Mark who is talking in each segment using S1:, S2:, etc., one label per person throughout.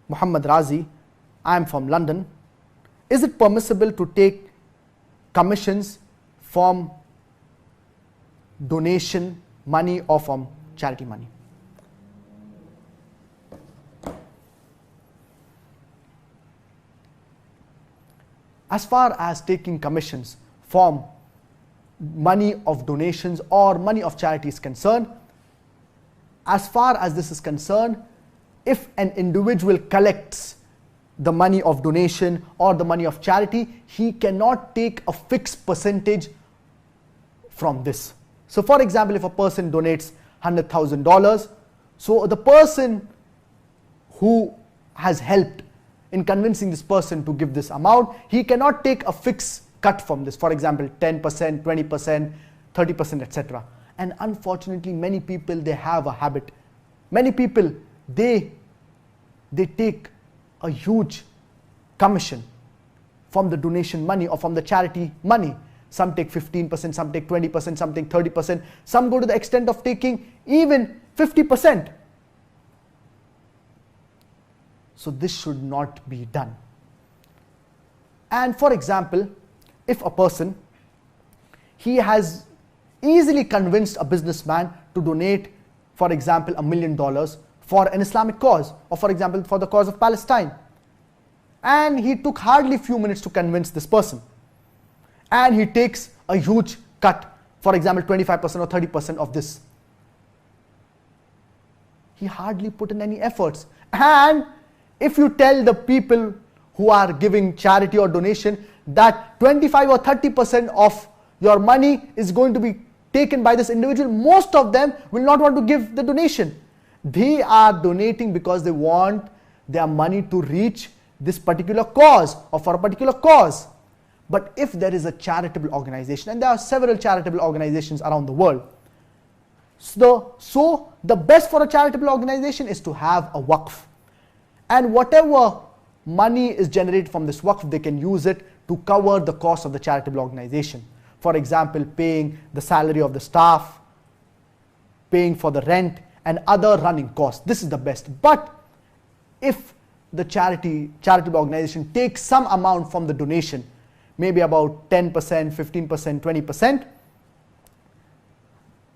S1: Muhammad Razi, I am from London. Is it permissible to take commissions from donation money or from charity money? As far as taking commissions from money of donations or money of charity is concerned, as far as this is concerned, if an individual collects the money of donation or the money of charity, he cannot take a fixed percentage from this. So for example, if a person donates $100,000, so the person who has helped in convincing this person to give this amount, he cannot take a fixed cut from this, for example 10%, 20%, 30%, etc. And unfortunately many people, they have a habit. Many people, they take a huge commission from the donation money or from the charity money. Some take 15%, some take 20%, some take 30%, some go to the extent of taking even 50%. So this should not be done. And for example, if a person, he has easily convinced a businessman to donate, for example, $1 million for an Islamic cause, or for example for the cause of Palestine, and he took hardly few minutes to convince this person, and he takes a huge cut, for example 25% or 30% of this. He hardly put in any efforts. And if you tell the people who are giving charity or donation that 25 or 30% of your money is going to be taken by this individual, most of them will not want to give the donation. They are donating because they want their money to reach this particular cause or for a particular cause. But if there is a charitable organization, and there are several charitable organizations around the world, so the best for a charitable organization is to have a waqf. And whatever money is generated from this waqf, they can use it to cover the cost of the charitable organization. For example, paying the salary of the staff, paying for the rent and other running costs. This is the best. But if the charitable organization takes some amount from the donation, maybe about 10%, 15%, 20%,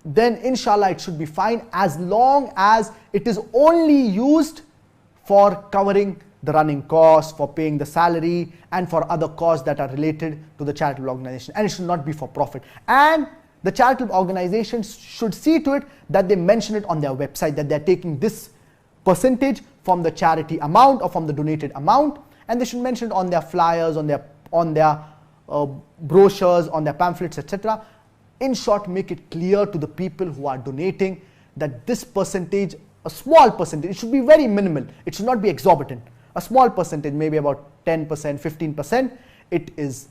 S1: then inshallah it should be fine, as long as it is only used for covering the running costs, for paying the salary, and for other costs that are related to the charitable organization. And it should not be for profit. And the charitable organizations should see to it that they mention it on their website, that they're taking this percentage from the charity amount or from the donated amount, and they should mention it on their flyers, on their brochures, on their pamphlets, etc. In short, make it clear to the people who are donating that this percentage, a small percentage, it should be very minimal, it should not be exorbitant. A small percentage, maybe about 10%, 15%, it is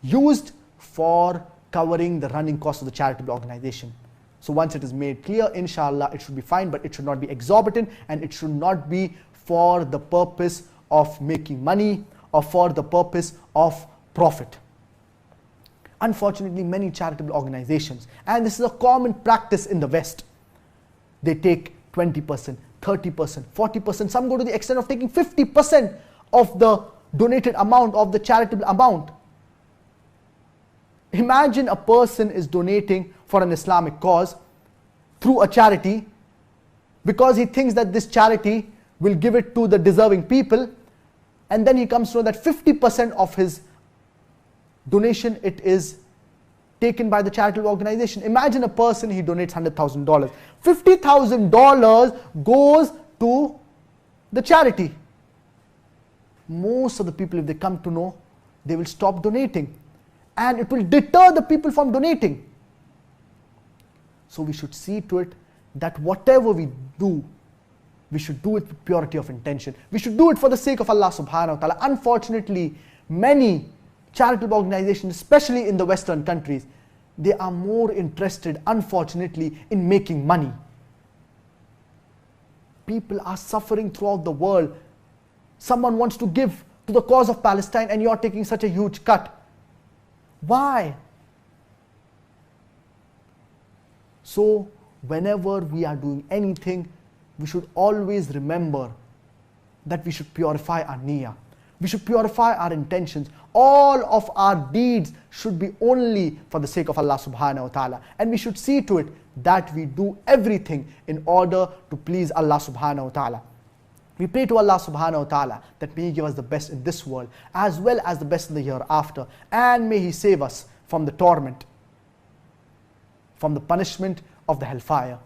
S1: used for covering the running costs of the charitable organization. So once it is made clear, inshallah, it should be fine, but it should not be exorbitant, and it should not be for the purpose of making money or for the purpose of profit. Unfortunately, many charitable organizations, and this is a common practice in the West, they take 20%, 30%, 40%, some go to the extent of taking 50% of the donated amount, of the charitable amount. Imagine a person is donating for an Islamic cause through a charity because he thinks that this charity will give it to the deserving people, and then he comes to know that 50% of his donation, it is taken by the charitable organization. Imagine a person, he donates $100,000. $50,000 goes to the charity. Most of the people, if they come to know, they will stop donating, and it will deter the people from donating. So we should see to it that whatever we do, we should do it with purity of intention. We should do it for the sake of Allah subhanahu wa ta'ala. Unfortunately, many charitable organizations, especially in the Western countries, they are more interested, unfortunately, in making money. People are suffering throughout the world. Someone wants to give to the cause of Palestine and you're taking such a huge cut. Why? So, whenever we are doing anything, we should always remember that we should purify our niyyah. We should purify our intentions. All of our deeds should be only for the sake of Allah subhanahu wa ta'ala. And we should see to it that we do everything in order to please Allah subhanahu wa ta'ala. We pray to Allah subhanahu wa ta'ala that may He give us the best in this world as well as the best in the hereafter, and may He save us from the torment, from the punishment of the hellfire.